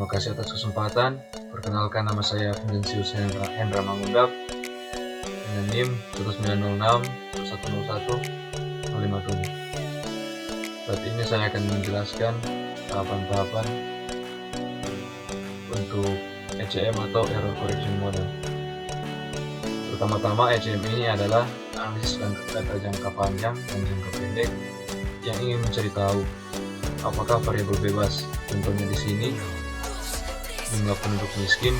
Terima kasih atas kesempatan. Perkenalkan, nama saya Vincentius Hendra Mangundap dengan NIM 1906-1101-057. Saat ini saya akan menjelaskan tahapan-tahapan untuk ECM atau Error Correction Model. Pertama-tama, ECM ini adalah analisis data jangka panjang dan jangka pendek yang ingin mencari tahu apakah variabel bebas, contohnya di sini jumlah penduduk miskin,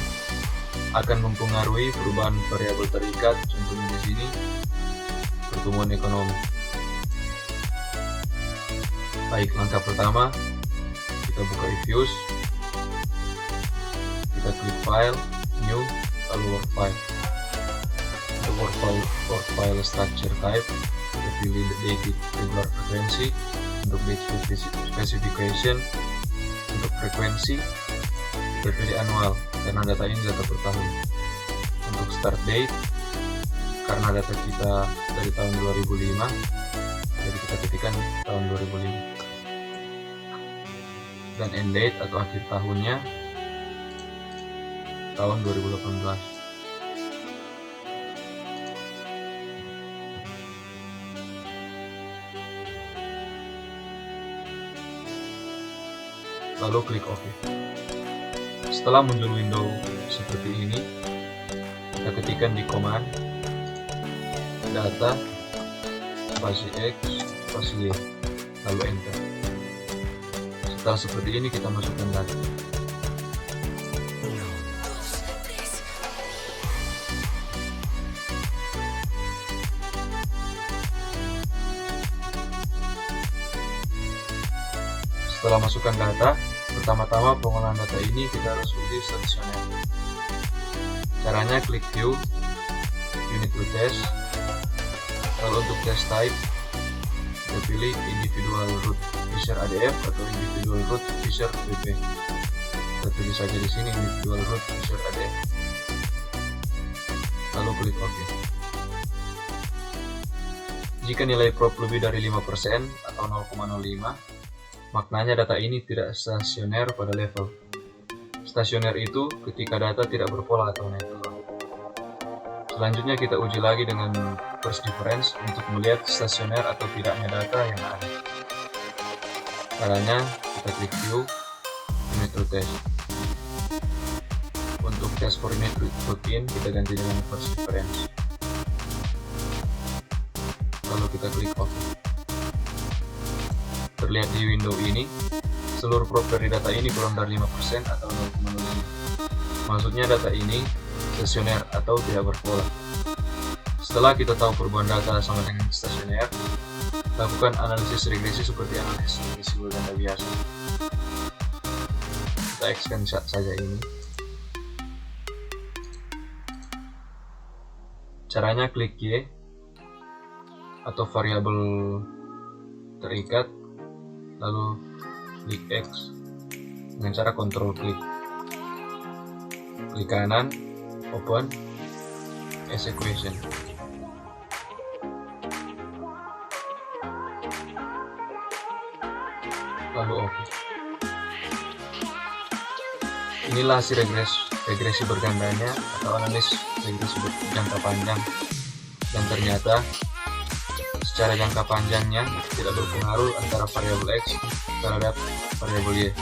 akan mempengaruhi perubahan variabel terikat, contohnya di sini pertumbuhan ekonomi. Baik, langkah pertama, kita buka reviews, kita klik file, new, lalu work file. Untuk work file structure type, kita pilih date regular frequency. Untuk date specification, untuk frekuensi kita pilih annual karena data ini data per tahun. Untuk start date, karena data kita dari tahun 2005, jadi kita ketikkan tahun 2005. Dan end date atau akhir tahunnya tahun 2018. Lalu klik OK. Setelah muncul window seperti ini, kita ketikkan di command data spasi X spasi Y, lalu enter. Setelah seperti ini, kita masukkan data. Setelah masukkan data, pertama-tama pengolahan data ini kita harus uji stasioner. Caranya klik view, unit to test, lalu untuk test type, kita pilih individual root Fisher ADF atau individual root Fisher BP. Kita pilih saja di sini individual root Fisher ADF. Lalu klik OK. Jika nilai prop lebih dari 5% atau 0,05, maknanya data ini tidak stasioner pada level. Stasioner itu ketika data tidak berpola atau netral. Selanjutnya kita uji lagi dengan first difference untuk melihat stasioner atau tidaknya data yang ada. Caranya kita klik view, unit to test. Untuk test for unit routine kita ganti dengan first difference. Lalu kita klik OK. Terlihat di window ini, seluruh prop dari data ini kurang dari 5% atau 0,05. Maksudnya data ini stasioner atau tidak berpola. Setelah kita tahu perubahan data sama dengan stasioner, lakukan analisis regresi seperti analisis regresi data biasa. Kita X-kan saja ini. Caranya klik Y atau variabel terikat, lalu klik X dengan cara kontrol klik. Klik kanan, open as equation. Lalu OK. Inilah hasil regresi bergandanya atau analisis regresi jangka panjang. Dan ternyata secara jangka panjangnya tidak berpengaruh antara variabel X terhadap variabel Y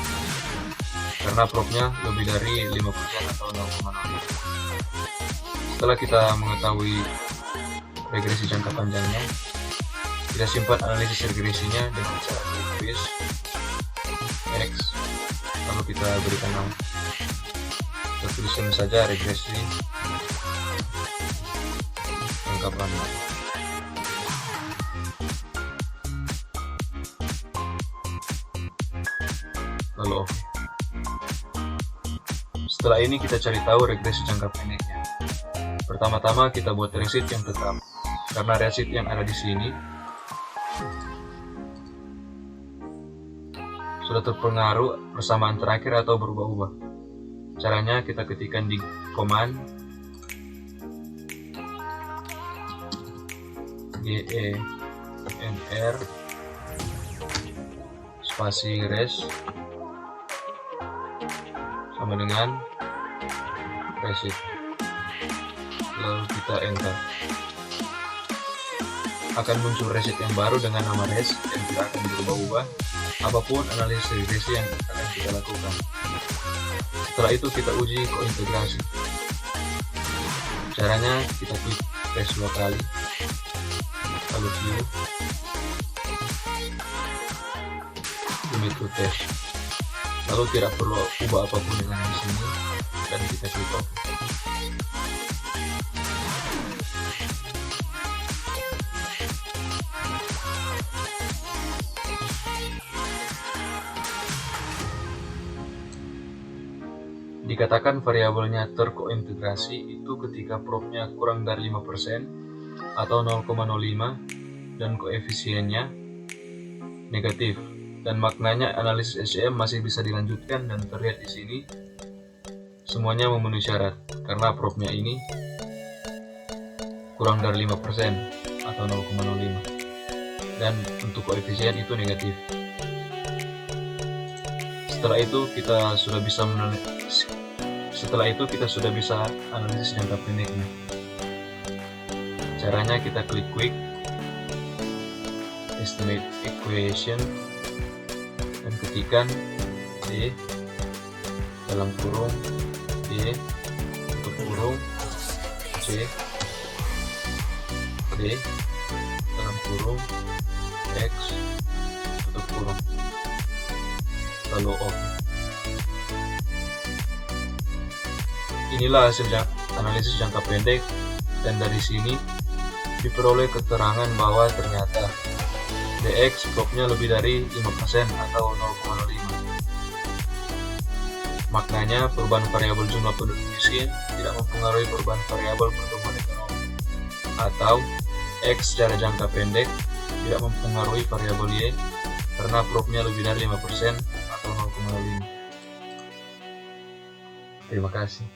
karena propnya lebih dari 5% atau 0,05. Setelah kita mengetahui regresi jangka panjangnya, kita simpan analisis regresinya dengan cara klik X, lalu kita berikan nama. Kita tuliskan saja regresi jangka panjang. Lalu OK. Setelah ini kita cari tahu regresi jangka pendeknya. Pertama-tama kita buat receipt yang tetap, karena receipt yang ada di sini sudah terpengaruh persamaan terakhir atau berubah-ubah. Caranya kita ketikkan di command GENR spasi res sama dengan reset, lalu kita enter. Akan muncul reset yang baru dengan nama res yang tidak akan berubah-ubah apapun analisis regresi yang akan kita lakukan. Setelah itu kita uji kointegrasi. Caranya kita klik tes 2 kali, lalu view, limit to test, lalu tidak perlu ubah apapun dengan di sini dan kita klik OK. Dikatakan variabelnya terkointegrasi itu ketika probnya kurang dari 5% atau 0,05 dan koefisiennya negatif, dan maknanya analisis SCM masih bisa dilanjutkan, dan terlihat di sini semuanya memenuhi syarat karena probnya ini kurang dari 5% atau 0,05 dan untuk koefisien itu negatif. Setelah itu kita sudah bisa analisis jangka pendeknya. Caranya kita klik quick estimate equation dan ketikkan D dalam kurung D tutup kurung C D dalam kurung X tutup kurung, lalu OK. Inilah hasil analisis jangka pendek, dan dari sini diperoleh keterangan bahwa ternyata DX probnya lebih dari 5% atau 0,05. Maknanya perubahan variabel jumlah penduduk miskin tidak mempengaruhi perubahan variabel pertumbuhan ekonomi, atau X secara jangka pendek tidak mempengaruhi variabel Y karena probnya lebih dari 5% atau 0,05. Terima kasih.